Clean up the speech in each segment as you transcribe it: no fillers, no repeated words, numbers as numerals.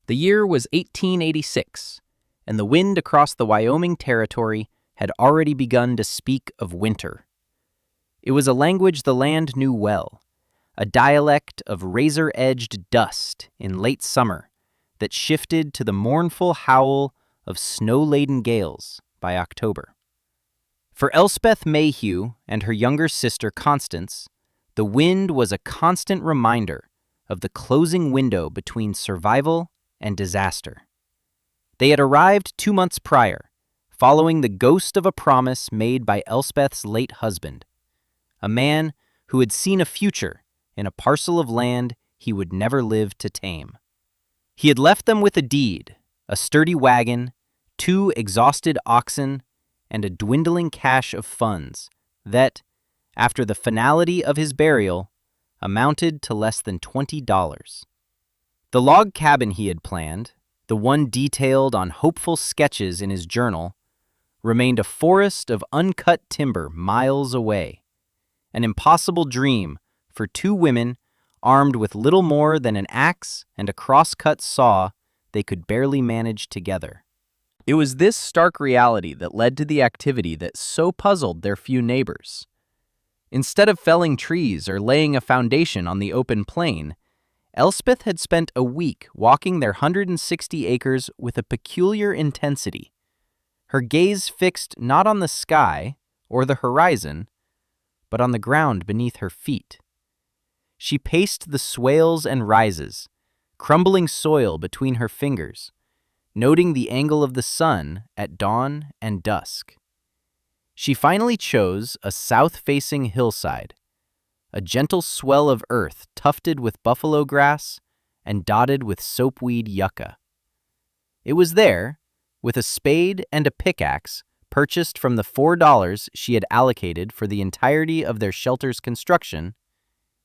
The year was 1886, and the wind across the Wyoming Territory had already begun to speak of winter. It was a language the land knew well, a dialect of razor-edged dust in late summer that shifted to the mournful howl of snow-laden gales by October. For Elspeth Mayhew and her younger sister Constance, the wind was a constant reminder of the closing window between survival and disaster. They had arrived 2 months prior, following the ghost of a promise made by Elspeth's late husband, a man who had seen a future in a parcel of land he would never live to tame. He had left them with a deed, a sturdy wagon, 2 exhausted oxen, and a dwindling cache of funds that, after the finality of his burial, amounted to less than $20. The log cabin he had planned, the one detailed on hopeful sketches in his journal, remained a forest of uncut timber miles away, an impossible dream for 2 women armed with little more than an axe and a cross-cut saw they could barely manage together. It was this stark reality that led to the activity that so puzzled their few neighbors. Instead of felling trees or laying a foundation on the open plain, Elspeth had spent a week walking their 160 acres with a peculiar intensity, her gaze fixed not on the sky or the horizon, but on the ground beneath her feet. She paced the swales and rises, crumbling soil between her fingers, noting the angle of the sun at dawn and dusk. She finally chose a south-facing hillside, a gentle swell of earth tufted with buffalo grass and dotted with soapweed yucca. It was there, with a spade and a pickaxe purchased from the $4 she had allocated for the entirety of their shelter's construction,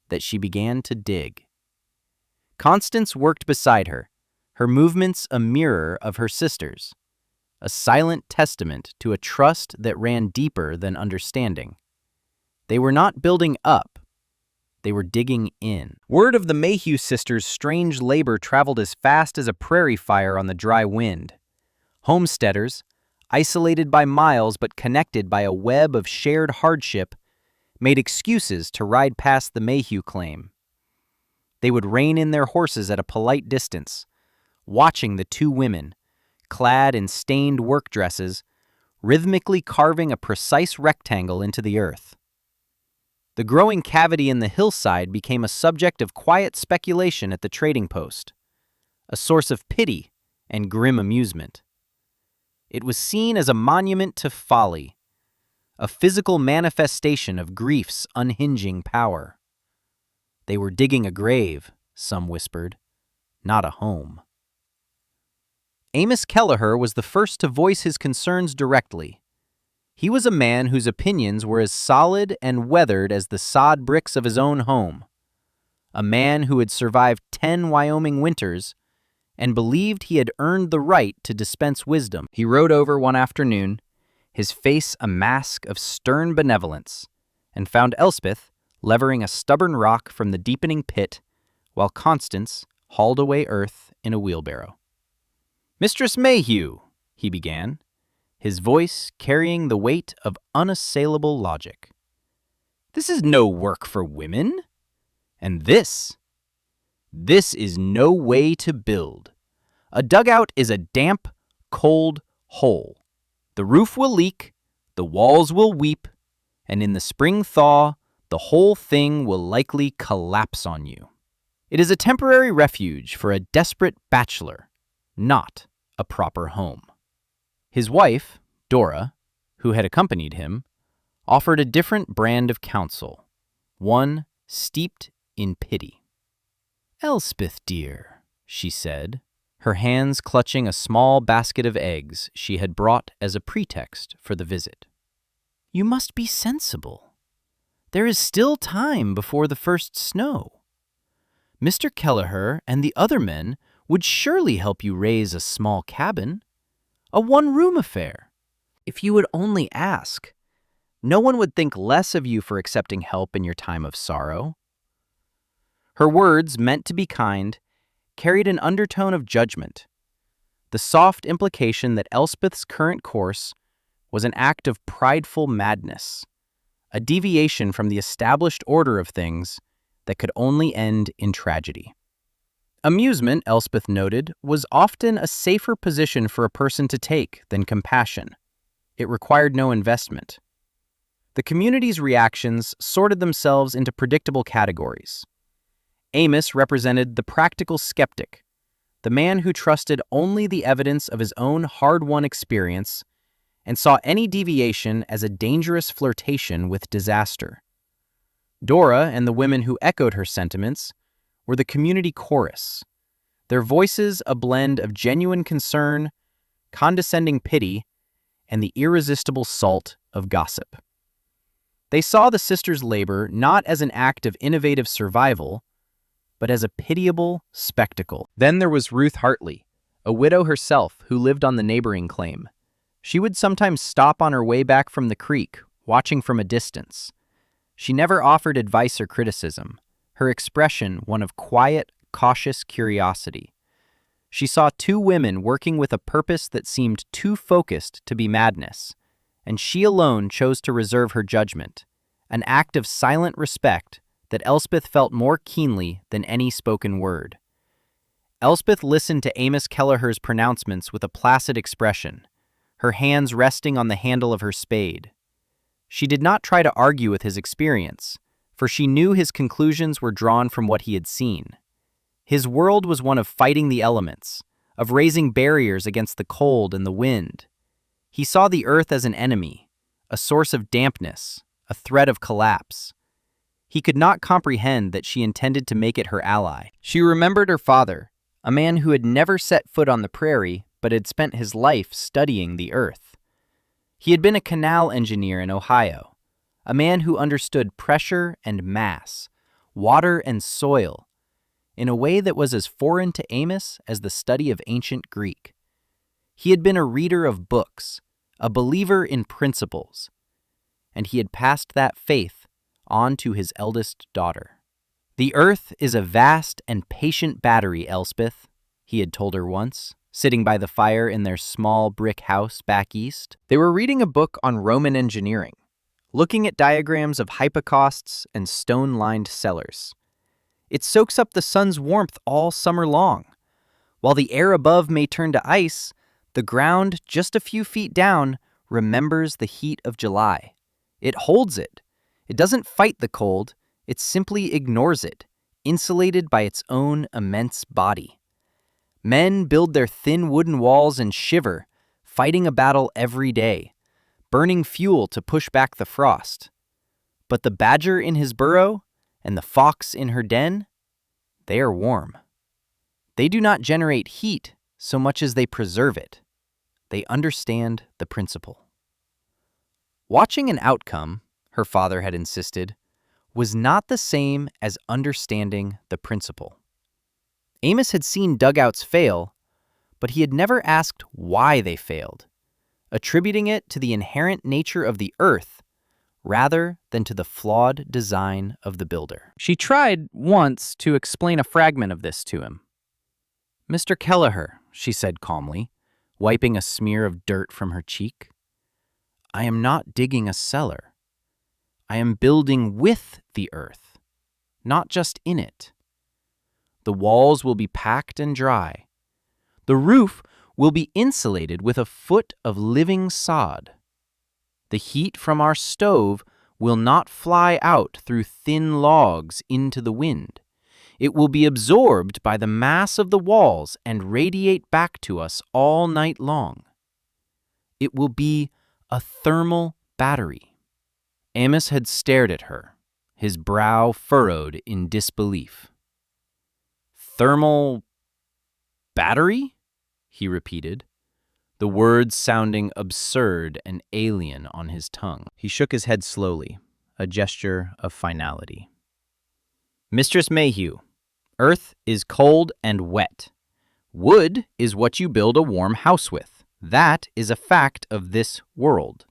that she began to dig. Constance worked beside her, her movements a mirror of her sister's, a silent testament to a trust that ran deeper than understanding. They were not building up, they were digging in. Word of the Mayhew sisters' strange labor traveled as fast as a prairie fire on the dry wind. Homesteaders, isolated by miles but connected by a web of shared hardship, made excuses to ride past the Mayhew claim. They would rein in their horses at a polite distance, watching the 2 women, clad in stained work dresses, rhythmically carving a precise rectangle into the earth. The growing cavity in the hillside became a subject of quiet speculation at the trading post, a source of pity and grim amusement. It was seen as a monument to folly, a physical manifestation of grief's unhinging power. They were digging a grave, some whispered, not a home. Amos Kelleher was the first to voice his concerns directly. He was a man whose opinions were as solid and weathered as the sod bricks of his own home, a man who had survived 10 Wyoming winters and believed he had earned the right to dispense wisdom. He rode over one afternoon, his face a mask of stern benevolence, and found Elspeth levering a stubborn rock from the deepening pit while Constance hauled away earth in a wheelbarrow. "Mistress Mayhew," he began, his voice carrying the weight of unassailable logic. "This is no work for women. And this is no way to build. A dugout is a damp, cold hole. The roof will leak, the walls will weep, and in the spring thaw, the whole thing will likely collapse on you. It is a temporary refuge for a desperate bachelor, not a proper home." His wife, Dora, who had accompanied him, offered a different brand of counsel, one steeped in pity. "Elspeth, dear," she said, her hands clutching a small basket of eggs she had brought as a pretext for the visit. "You must be sensible. There is still time before the first snow. Mr. Kelleher and the other men would surely help you raise a small cabin, a one-room affair. If you would only ask, no one would think less of you for accepting help in your time of sorrow." Her words, meant to be kind, carried an undertone of judgment, the soft implication that Elspeth's current course was an act of prideful madness, a deviation from the established order of things that could only end in tragedy. Amusement, Elspeth noted, was often a safer position for a person to take than compassion. It required no investment. The community's reactions sorted themselves into predictable categories. Amos represented the practical skeptic, the man who trusted only the evidence of his own hard-won experience and saw any deviation as a dangerous flirtation with disaster. Dora and the women who echoed her sentiments were the community chorus, their voices a blend of genuine concern, condescending pity, and the irresistible salt of gossip. They saw the sisters' labor not as an act of innovative survival, but as a pitiable spectacle. Then there was Ruth Hartley, a widow herself who lived on the neighboring claim. She would sometimes stop on her way back from the creek, watching from a distance. She never offered advice or criticism, her expression one of quiet, cautious curiosity. She saw two women working with a purpose that seemed too focused to be madness, and she alone chose to reserve her judgment, an act of silent respect that Elspeth felt more keenly than any spoken word. Elspeth listened to Amos Kelleher's pronouncements with a placid expression, her hands resting on the handle of her spade. She did not try to argue with his experience, for she knew his conclusions were drawn from what he had seen. His world was one of fighting the elements, of raising barriers against the cold and the wind. He saw the earth as an enemy, a source of dampness, a threat of collapse. He could not comprehend that she intended to make it her ally. She remembered her father, a man who had never set foot on the prairie but had spent his life studying the earth. He had been a canal engineer in Ohio, a man who understood pressure and mass, water and soil, in a way that was as foreign to Amos as the study of ancient Greek. He had been a reader of books, a believer in principles, and he had passed that faith on to his eldest daughter. "The earth is a vast and patient battery, Elspeth," he had told her once, sitting by the fire in their small brick house back east. They were reading a book on Roman engineering, looking at diagrams of hypocausts and stone-lined cellars. It soaks up the sun's warmth all summer long. While the air above may turn to ice, the ground just a few feet down remembers the heat of July. It holds it. It doesn't fight the cold, it simply ignores it, insulated by its own immense body. Men build their thin wooden walls and shiver, fighting a battle every day, burning fuel to push back the frost. But the badger in his burrow and the fox in her den, they are warm. They do not generate heat so much as they preserve it. They understand the principle. Watching an outcome, her father had insisted, was not the same as understanding the principle. Amos had seen dugouts fail, but he had never asked why they failed, attributing it to the inherent nature of the earth rather than to the flawed design of the builder. She tried once to explain a fragment of this to him. "Mr. Kelleher," she said calmly, wiping a smear of dirt from her cheek, "I am not digging a cellar. I am building with the earth, not just in it. The walls will be packed and dry. The roof will be insulated with a foot of living sod. The heat from our stove will not fly out through thin logs into the wind. It will be absorbed by the mass of the walls and radiate back to us all night long. It will be a thermal battery." Amos had stared at her, his brow furrowed in disbelief. "Thermal battery?" he repeated, the words sounding absurd and alien on his tongue. He shook his head slowly, a gesture of finality. "Mistress Mayhew, earth is cold and wet. Wood is what you build a warm house with. That is a fact of this world.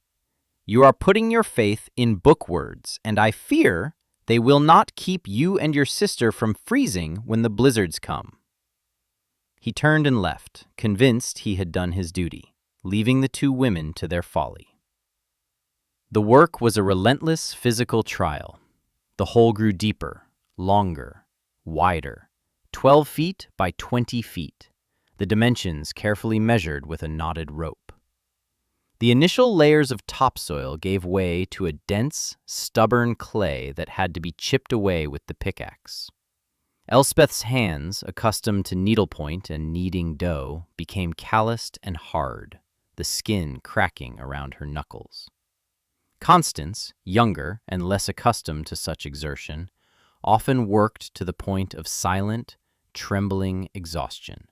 You are putting your faith in book words, and I fear they will not keep you and your sister from freezing when the blizzards come." He turned and left, convinced he had done his duty, leaving the two women to their folly. The work was a relentless physical trial. The hole grew deeper, longer, wider, 12 feet by 20 feet, the dimensions carefully measured with a knotted rope. The initial layers of topsoil gave way to a dense, stubborn clay that had to be chipped away with the pickaxe. Elspeth's hands, accustomed to needlepoint and kneading dough, became calloused and hard, the skin cracking around her knuckles. Constance, younger and less accustomed to such exertion, often worked to the point of silent, trembling exhaustion.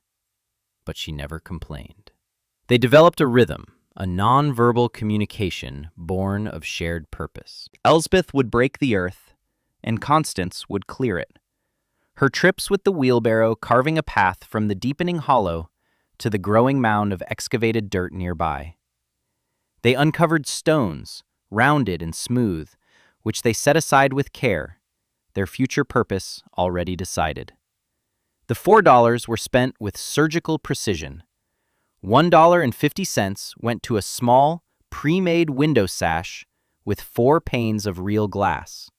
But she never complained. They developed a rhythm, a non-verbal communication born of shared purpose. Elspeth would break the earth, and Constance would clear it. Her trips with the wheelbarrow carving a path from the deepening hollow to the growing mound of excavated dirt nearby. They uncovered stones, rounded and smooth, which they set aside with care, their future purpose already decided. The $4 were spent with surgical precision. $1.50 went to a small, pre-made window sash with 4 panes of real glass,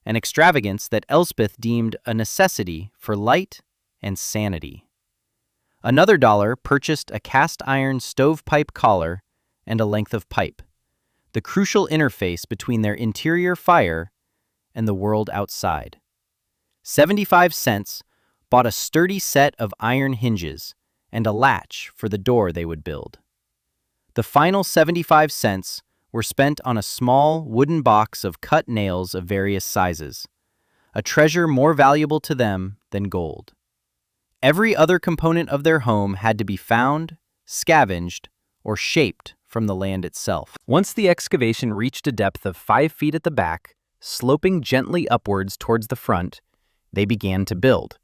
an extravagance that Elspeth deemed a necessity for light and sanity. Another dollar purchased a cast-iron stovepipe collar and a length of pipe, the crucial interface between their interior fire and the world outside. 75 cents bought a sturdy set of iron hinges and a latch for the door they would build. The final 75 cents were spent on a small wooden box of cut nails of various sizes, a treasure more valuable to them than gold. Every other component of their home had to be found, scavenged, or shaped from the land itself. Once the excavation reached a depth of 5 feet at the back, sloping gently upwards towards the front, they began to build.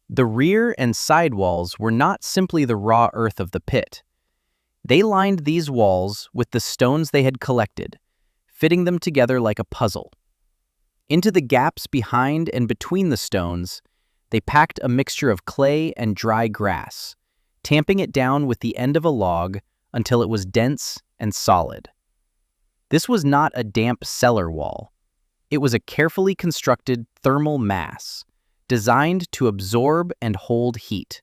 The rear and side walls were not simply the raw earth of the pit. They lined these walls with the stones they had collected, fitting them together like a puzzle. Into the gaps behind and between the stones, they packed a mixture of clay and dry grass, tamping it down with the end of a log until it was dense and solid. This was not a damp cellar wall. It was a carefully constructed thermal mass, designed to absorb and hold heat.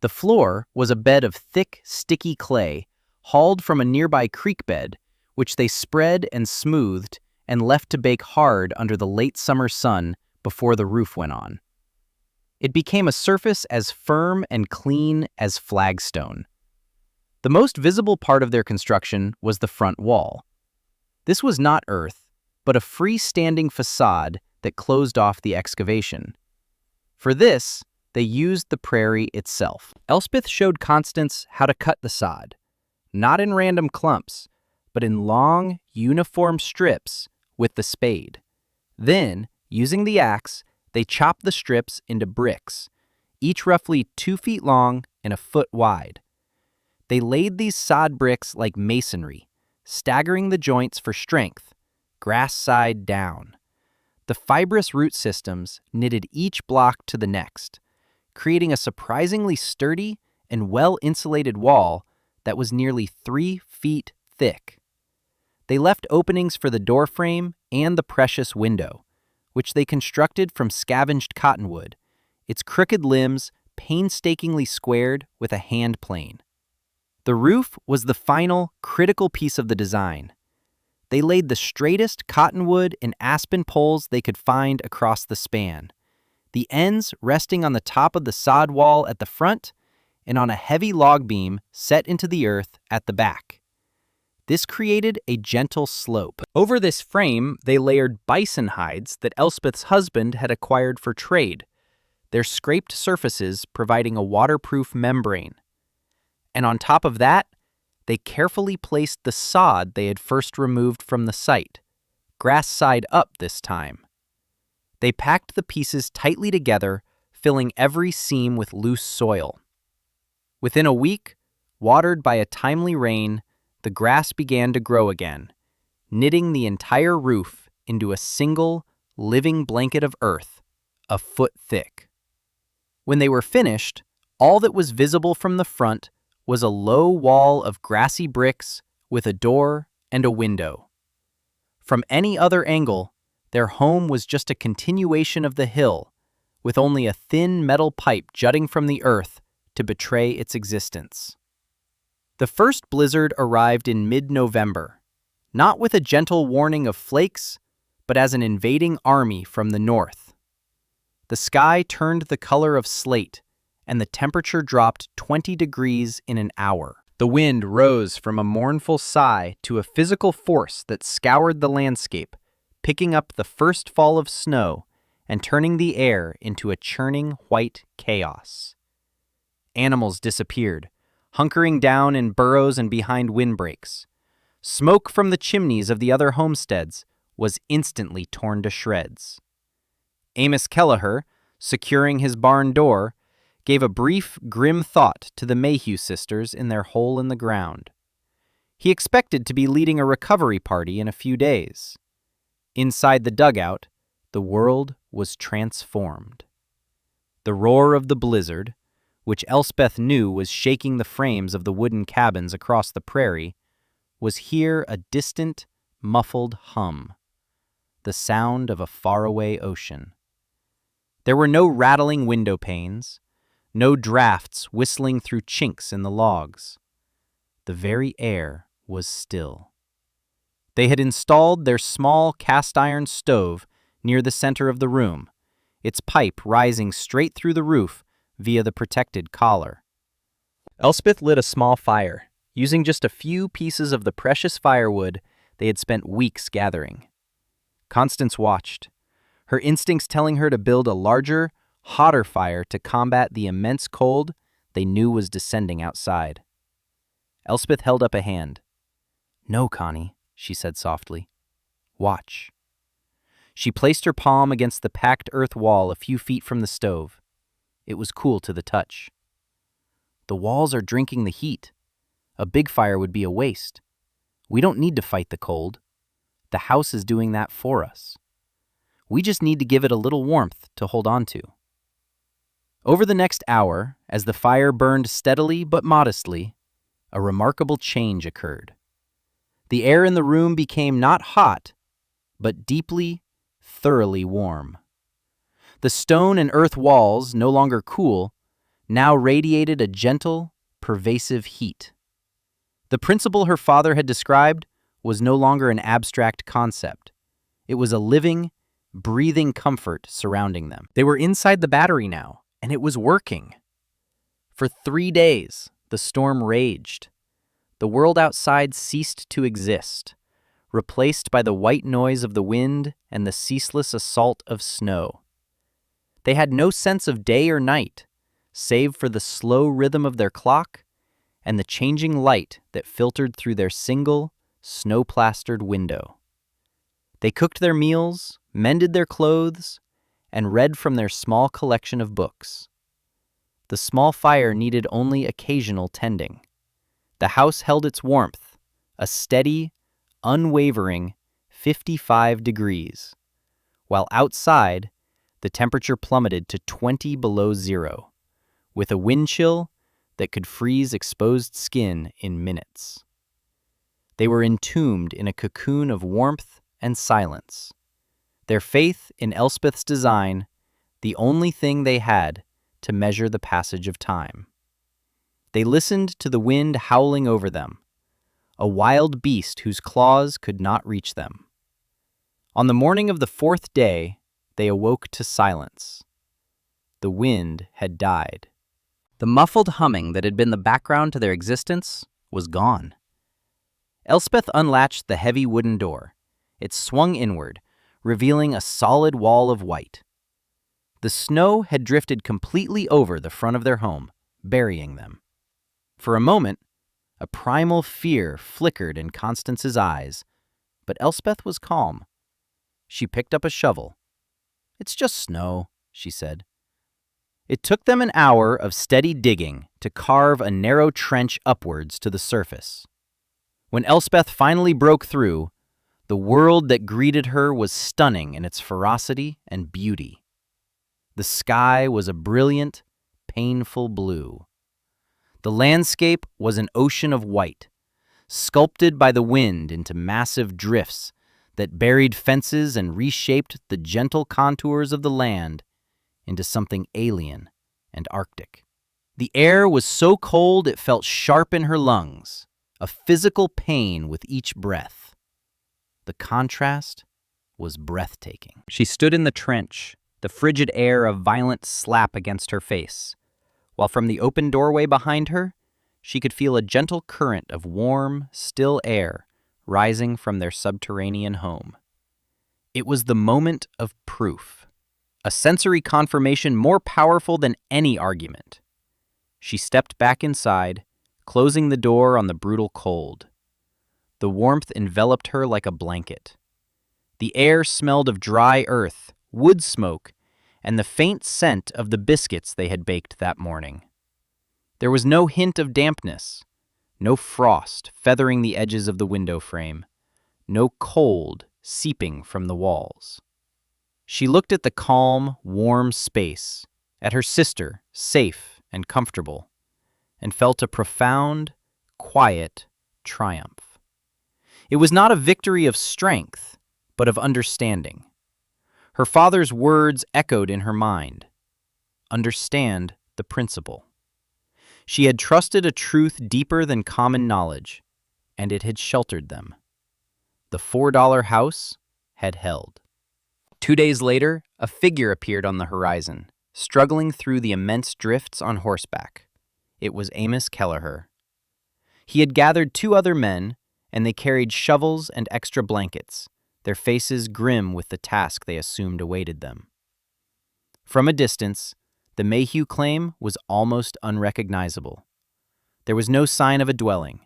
The floor was a bed of thick, sticky clay, hauled from a nearby creek bed, which they spread and smoothed and left to bake hard under the late summer sun before the roof went on. It became a surface as firm and clean as flagstone. The most visible part of their construction was the front wall. This was not earth, but a freestanding facade that closed off the excavation. For this, they used the prairie itself. Elspeth showed Constance how to cut the sod, not in random clumps, but in long, uniform strips with the spade. Then, using the axe, they chopped the strips into bricks, each roughly 2 feet long and a foot wide. They laid these sod bricks like masonry, staggering the joints for strength, grass side down. The fibrous root systems knitted each block to the next, creating a surprisingly sturdy and well-insulated wall that was nearly 3 feet thick. They left openings for the doorframe and the precious window, which they constructed from scavenged cottonwood, its crooked limbs painstakingly squared with a hand plane. The roof was the final, critical piece of the design. They laid the straightest cottonwood and aspen poles they could find across the span, the ends resting on the top of the sod wall at the front and on a heavy log beam set into the earth at the back. This created a gentle slope. Over this frame, they layered bison hides that Elspeth's husband had acquired for trade, their scraped surfaces providing a waterproof membrane. And on top of that, they carefully placed the sod they had first removed from the site, grass side up this time. They packed the pieces tightly together, filling every seam with loose soil. Within a week, watered by a timely rain, the grass began to grow again, knitting the entire roof into a single, living blanket of earth, a foot thick. When they were finished, All that was visible from the front was a low wall of grassy bricks with a door and a window. From any other angle, their home was just a continuation of the hill, with only a thin metal pipe jutting from the earth to betray its existence. The first blizzard arrived in mid-November, not with a gentle warning of flakes, but as an invading army from the north. The sky turned the color of slate, and the temperature dropped 20 degrees in an hour. The wind rose from a mournful sigh to a physical force that scoured the landscape, picking up the first fall of snow and turning the air into a churning white chaos. Animals disappeared, hunkering down in burrows and behind windbreaks. Smoke from the chimneys of the other homesteads was instantly torn to shreds. Amos Kelleher, securing his barn door, gave a brief, grim thought to the Mayhew sisters in their hole in the ground. He expected to be leading a recovery party in a few days. Inside the dugout, the world was transformed. The roar of the blizzard, which Elspeth knew was shaking the frames of the wooden cabins across the prairie, was here a distant, muffled hum, the sound of a faraway ocean. There were no rattling window panes, no drafts whistling through chinks in the logs. The very air was still. They had installed their small cast-iron stove near the center of the room, its pipe rising straight through the roof via the protected collar. Elspeth lit a small fire, using just a few pieces of the precious firewood they had spent weeks gathering. Constance watched, her instincts telling her to build a larger, hotter fire to combat the immense cold they knew was descending outside. Elspeth held up a hand. "No, Connie," she said softly. "Watch." She placed her palm against the packed earth wall a few feet from the stove. It was cool to the touch. "The walls are drinking the heat. A big fire would be a waste. We don't need to fight the cold. The house is doing that for us. We just need to give it a little warmth to hold on to." Over the next hour, as the fire burned steadily but modestly, a remarkable change occurred. The air in the room became not hot, but deeply, thoroughly warm. The stone and earth walls, no longer cool, now radiated a gentle, pervasive heat. The principle her father had described was no longer an abstract concept. It was a living, breathing comfort surrounding them. They were inside the battery now, and it was working. For 3 days, the storm raged. The world outside ceased to exist, replaced by the white noise of the wind and the ceaseless assault of snow. They had no sense of day or night, save for the slow rhythm of their clock and the changing light that filtered through their single, snow-plastered window. They cooked their meals, mended their clothes, and read from their small collection of books. The small fire needed only occasional tending. The house held its warmth, a steady, unwavering 55 degrees, while outside, the temperature plummeted to 20 below zero, with a wind chill that could freeze exposed skin in minutes. They were entombed in a cocoon of warmth and silence. Their faith in Elspeth's design, the only thing they had to measure the passage of time. They listened to the wind howling over them, a wild beast whose claws could not reach them. On the morning of the 4th day, they awoke to silence. The wind had died. The muffled humming that had been the background to their existence was gone. Elspeth unlatched the heavy wooden door. It swung inward, revealing a solid wall of white. The snow had drifted completely over the front of their home, burying them. For a moment, a primal fear flickered in Constance's eyes, but Elspeth was calm. She picked up a shovel. "It's just snow," she said. It took them an hour of steady digging to carve a narrow trench upwards to the surface. When Elspeth finally broke through, the world that greeted her was stunning in its ferocity and beauty. The sky was a brilliant, painful blue. The landscape was an ocean of white, sculpted by the wind into massive drifts that buried fences and reshaped the gentle contours of the land into something alien and arctic. The air was so cold it felt sharp in her lungs, a physical pain with each breath. The contrast was breathtaking. She stood in the trench, the frigid air a violent slap against her face, while from the open doorway behind her, she could feel a gentle current of warm, still air rising from their subterranean home. It was the moment of proof, a sensory confirmation more powerful than any argument. She stepped back inside, closing the door on the brutal cold. The warmth enveloped her like a blanket. The air smelled of dry earth, wood smoke, and the faint scent of the biscuits they had baked that morning. There was no hint of dampness, no frost feathering the edges of the window frame, no cold seeping from the walls. She looked at the calm, warm space, at her sister, safe and comfortable, and felt a profound, quiet triumph. It was not a victory of strength, but of understanding. Her father's words echoed in her mind. Understand the principle. She had trusted a truth deeper than common knowledge, and it had sheltered them. The $4 house had held. 2 days later, a figure appeared on the horizon, struggling through the immense drifts on horseback. It was Amos Kelleher. He had gathered 2 other men, and they carried shovels and extra blankets, their faces grim with the task they assumed awaited them. From a distance, the Mayhew claim was almost unrecognizable. There was no sign of a dwelling,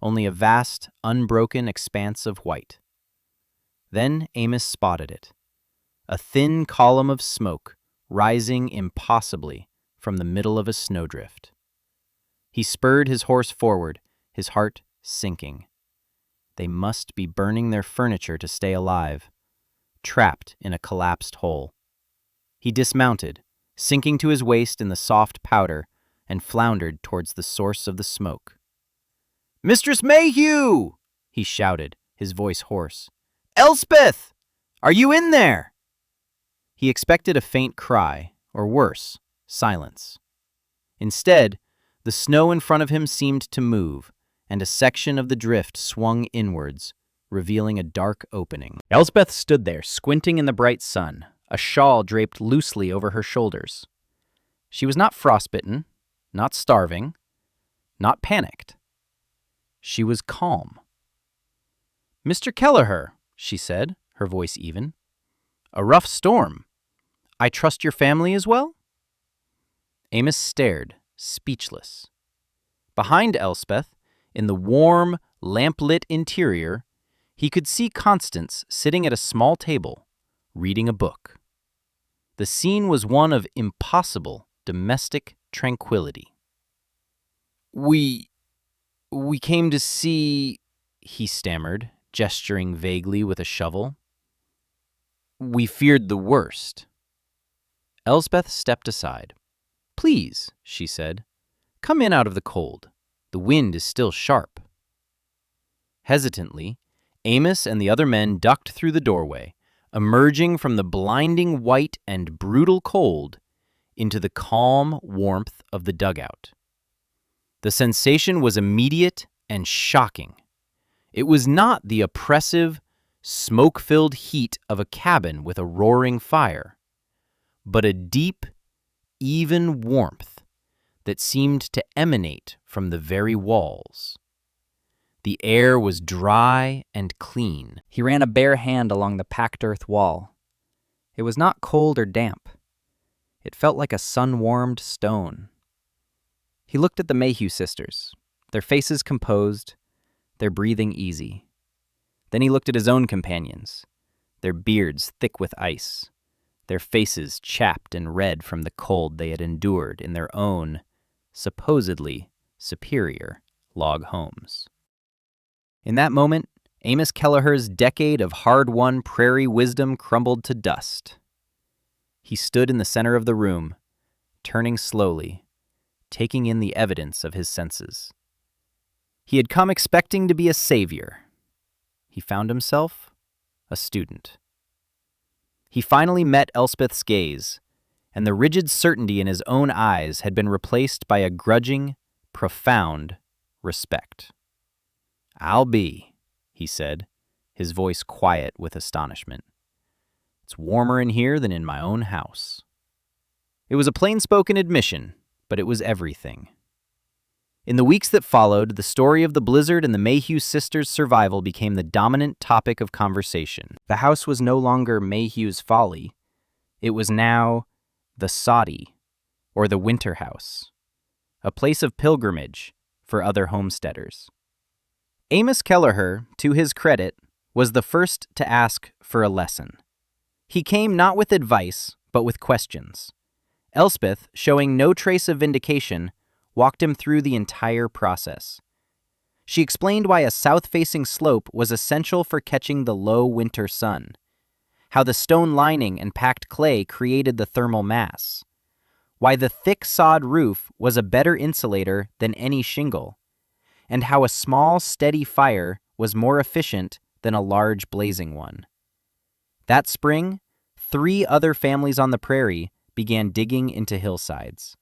only a vast, unbroken expanse of white. Then Amos spotted it, a thin column of smoke rising impossibly from the middle of a snowdrift. He spurred his horse forward, his heart sinking. They must be burning their furniture to stay alive, trapped in a collapsed hole. He dismounted, sinking to his waist in the soft powder, and floundered towards the source of the smoke. "Mistress Mayhew!" he shouted, his voice hoarse. "Elspeth! Are you in there?" He expected a faint cry, or worse, silence. Instead, the snow in front of him seemed to move, and a section of the drift swung inwards, revealing a dark opening. Elspeth stood there, squinting in the bright sun, a shawl draped loosely over her shoulders. She was not frostbitten, not starving, not panicked. She was calm. "Mr. Kelleher," she said, her voice even. "A rough storm. I trust your family as well?" Amos stared, speechless. Behind Elspeth, in the warm, lamp-lit interior, he could see Constance sitting at a small table, reading a book. The scene was one of impossible domestic tranquility. We came to see," he stammered, gesturing vaguely with a shovel. "We feared the worst." Elspeth stepped aside. "Please," she said, "come in out of the cold. The wind is still sharp." Hesitantly, Amos and the other men ducked through the doorway, emerging from the blinding white and brutal cold into the calm warmth of the dugout. The sensation was immediate and shocking. It was not the oppressive, smoke-filled heat of a cabin with a roaring fire, but a deep, even warmth that seemed to emanate from the very walls. The air was dry and clean. He ran a bare hand along the packed earth wall. It was not cold or damp. It felt like a sun-warmed stone. He looked at the Mayhew sisters, their faces composed, their breathing easy. Then he looked at his own companions, their beards thick with ice, their faces chapped and red from the cold they had endured in their own, supposedly superior, log homes. In that moment, Amos Kelleher's decade of hard-won prairie wisdom crumbled to dust. He stood in the center of the room, turning slowly, taking in the evidence of his senses. He had come expecting to be a savior. He found himself a student. He finally met Elspeth's gaze, and the rigid certainty in his own eyes had been replaced by a grudging, profound respect. "I'll be," he said, his voice quiet with astonishment. "It's warmer in here than in my own house." It was a plain-spoken admission, but it was everything. In the weeks that followed, the story of the blizzard and the Mayhew sisters' survival became the dominant topic of conversation. The house was no longer Mayhew's folly. It was now the Soddy, or the Winter House, a place of pilgrimage for other homesteaders. Amos Kelleher, to his credit, was the first to ask for a lesson. He came not with advice, but with questions. Elspeth, showing no trace of vindication, walked him through the entire process. She explained why a south-facing slope was essential for catching the low winter sun, how the stone lining and packed clay created the thermal mass, why the thick sod roof was a better insulator than any shingle, and how a small, steady fire was more efficient than a large blazing one. That spring, 3 other families on the prairie began digging into hillsides.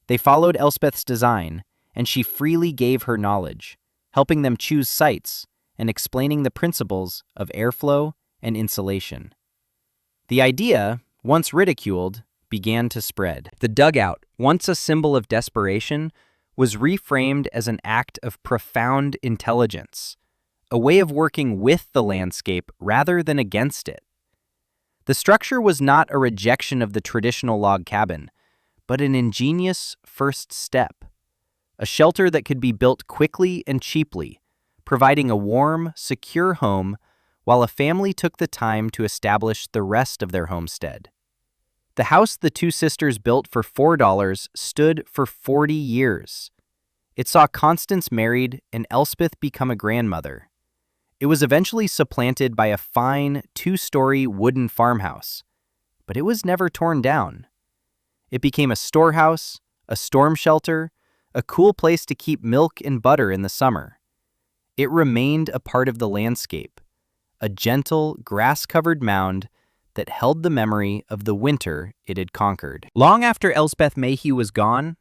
They followed Elspeth's design, and she freely gave her knowledge, helping them choose sites and explaining the principles of airflow and insulation. The idea, once ridiculed, began to spread. The dugout, once a symbol of desperation, was reframed as an act of profound intelligence, a way of working with the landscape rather than against it. The structure was not a rejection of the traditional log cabin, but an ingenious first step, a shelter that could be built quickly and cheaply, providing a warm, secure home while a family took the time to establish the rest of their homestead. The house the 2 sisters built for $4 stood for 40 years. It saw Constance married and Elspeth become a grandmother. It was eventually supplanted by a fine 2-story wooden farmhouse, but it was never torn down. It became a storehouse, a storm shelter, a cool place to keep milk and butter in the summer. It remained a part of the landscape, a gentle, grass-covered mound that held the memory of the winter it had conquered. Long after Elspeth Mayhew was gone,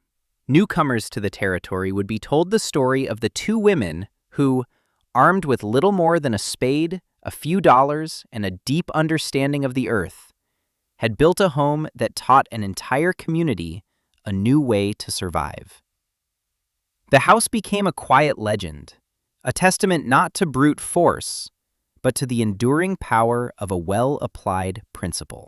newcomers to the territory would be told the story of the 2 women who, armed with little more than a spade, a few dollars, and a deep understanding of the earth, had built a home that taught an entire community a new way to survive. The house became a quiet legend, a testament not to brute force, but to the enduring power of a well-applied principle.